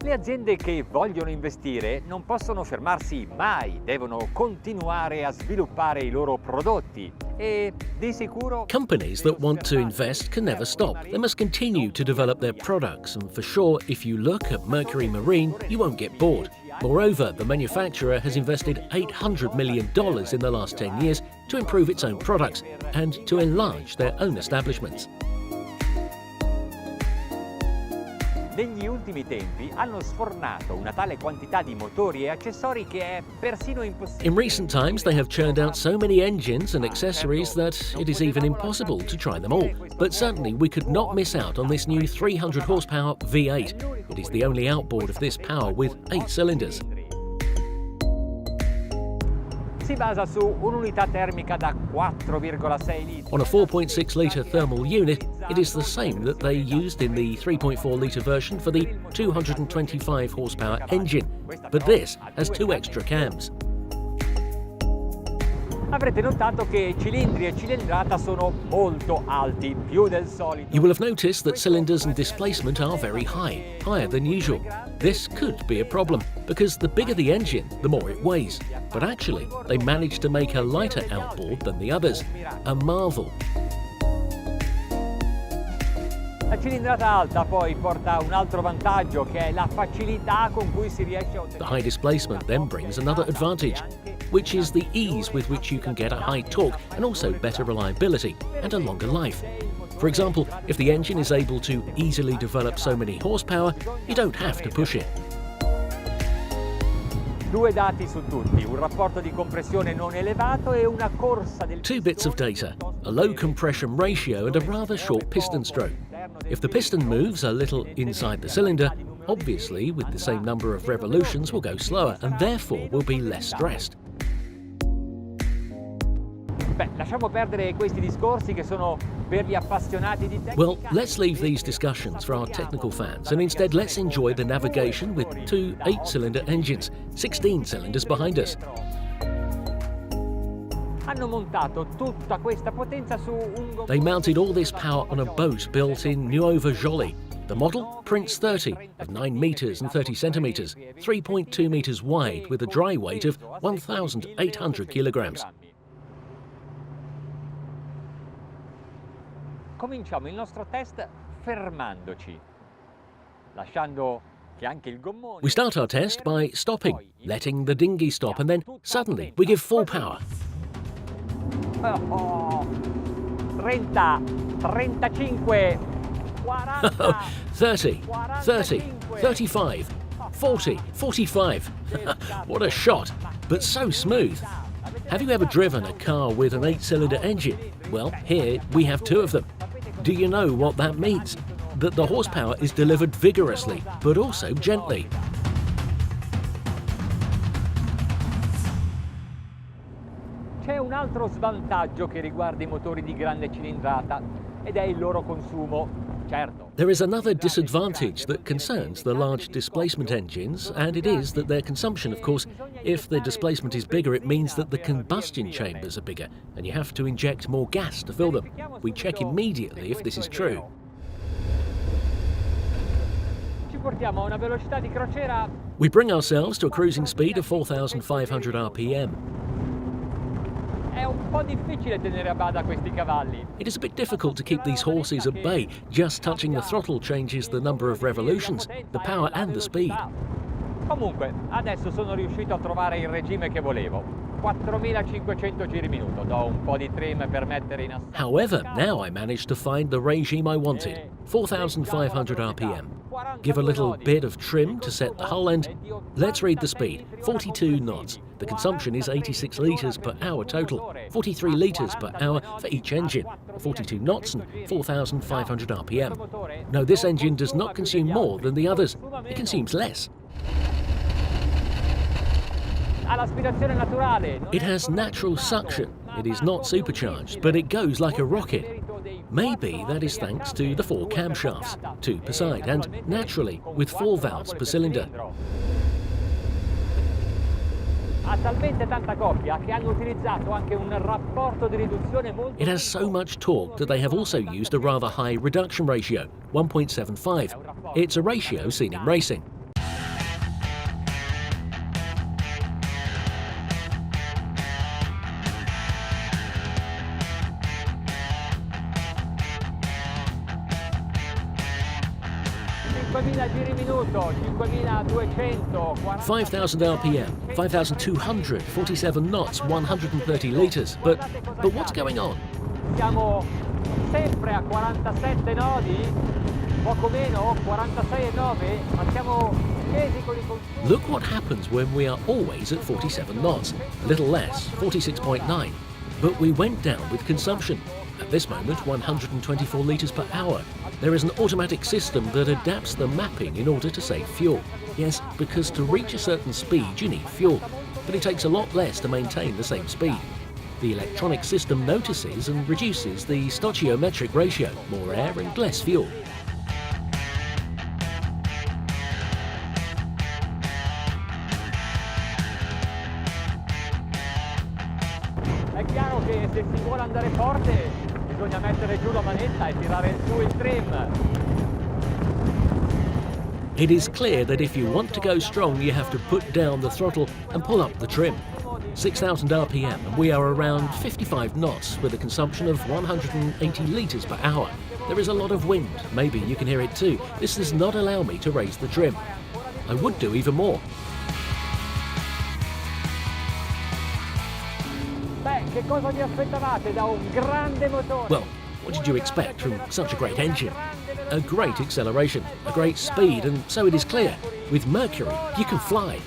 Le aziende che vogliono investire non possono fermarsi mai, devono continuare a sviluppare i loro prodotti e di sicuro Companies that want to invest can never stop. They must continue to develop their products, and for sure, if you look at Mercury Marine, you won't get bored. Moreover, the manufacturer has invested $800 million in the last 10 years to improve its own products and to enlarge their own establishments. negli ultimi tempi hanno sfornato una tale quantità di motori e accessori che è persino impossibile. In recent times, they have churned out so many engines and accessories that it is even impossible to try them all. But certainly, we could not miss out on this new 300 horsepower V8. It is the only outboard of this power with 8 cylinders. Si basa su un'unità termica da 4,6 litri. On a 4.6-litre thermal unit, it is the same that they used in the 3.4-litre version for the 225 horsepower engine, but this has 2 extra cams. Avrete notato che cilindri e cilindrata sono molto alti, più del solito. You will have noticed that cylinders and displacement are very high, higher than usual. This could be a problem, because the bigger the engine, the more it weighs. But actually, they managed to make a lighter outboard than the others. A marvel. La cilindrata alta poi porta un altro vantaggio, che è la facilità con cui si riesce a ottenere. The high displacement then brings another advantage, which is the ease with which you can get a high torque and also better reliability and a longer life. For example, if the engine is able to easily develop so many horsepower, you don't have to push it. Due dati su tutti, un rapporto di compressione non elevato e una corsa del... 2 bits of data, a low compression ratio and a rather short piston stroke. If the piston moves a little inside the cylinder, obviously with the same number of revolutions will go slower and therefore will be less stressed. Beh, lasciamo perdere questi discorsi che sono per gli appassionati di tecnica. Well, let's leave these discussions for our technical fans and instead let's enjoy the navigation with 2 8-cylinder engines, 16 cylinders behind us. Hanno montato tutta questa potenza su un... They mounted all this power on a boat built in Nuova-Joli. The model, Prince 30, of 9 meters and 30 centimeters, 3.2 meters wide with a dry weight of 1,800 kilograms. Cominciamo il nostro test fermandoci, lasciando che anche il gommone... We start our test by stopping, letting the dinghy stop, and then suddenly we give full power. 30, 35, 40, 30, 30, 35, 40, 45. What a shot, but so smooth. Have you ever driven a car with an 8-cylinder engine? Well, here we have 2 of them. Do you know what that means? That the horsepower is delivered vigorously, but also gently. C'è un altro svantaggio che riguarda I motori di grande cilindrata ed è il loro consumo. Certo. There is another disadvantage that concerns the large displacement engines, and it is that their consumption, of course. If the displacement is bigger, it means that the combustion chambers are bigger, and you have to inject more gas to fill them. We check immediately if this is true. Ci portiamo a una velocità di crociera. We bring ourselves to a cruising speed of 4,500 RPM. È un po' difficile tenere a bada questi cavalli. It is a bit difficult to keep these horses at bay. Just touching the throttle changes the number of revolutions, the power and the speed. Comunque, adesso sono riuscito a trovare il regime che volevo. 4.500 giri minuto. Do un po' di trim per mettere in assetto. However, now I managed to find the regime I wanted, 4,500 RPM. Give a little bit of trim to set the hull and let's read the speed, 42 knots. The consumption is 86 litres per hour total, 43 litres per hour for each engine, 42 knots and 4,500 RPM. No, this engine does not consume more than the others. It consumes less. It has natural suction. It is not supercharged, but it goes like a rocket. Maybe that is thanks to the 4 camshafts, 2 per side, and naturally with 4 valves per cylinder. It has so much torque that they have also used a rather high reduction ratio, 1.75. It's a ratio seen in racing. 5.000 giri minuto, 5.200, 5,000 RPM, 5,200, 47 knots, 130 litres. But what's going on? Siamo sempre a 47 nodi, poco meno, 46,9, ma siamo scesi con i consumi. Look what happens when we are always at 47 knots, a little less, 46.9. But we went down with consumption. At this moment, 124 litres per hour. There is an automatic system that adapts the mapping in order to save fuel. Yes, because to reach a certain speed you need fuel, but it takes a lot less to maintain the same speed. The electronic system notices and reduces the stoichiometric ratio, more air and less fuel. È chiaro che se si vuole andare forte bisogna mettere giù la manetta e tirare su il trim. It is clear that if you want to go strong, you have to put down the throttle and pull up the trim. 6,000 RPM and we are around 55 knots with a consumption of 180 litres per hour. There is a lot of wind, maybe you can hear it too. This does not allow me to raise the trim. I would do even more. Beh, che cosa vi aspettavate da un grande motore? Well, what did you expect from such a great engine? A great acceleration, a great speed, and so it is clear, with Mercury you can fly.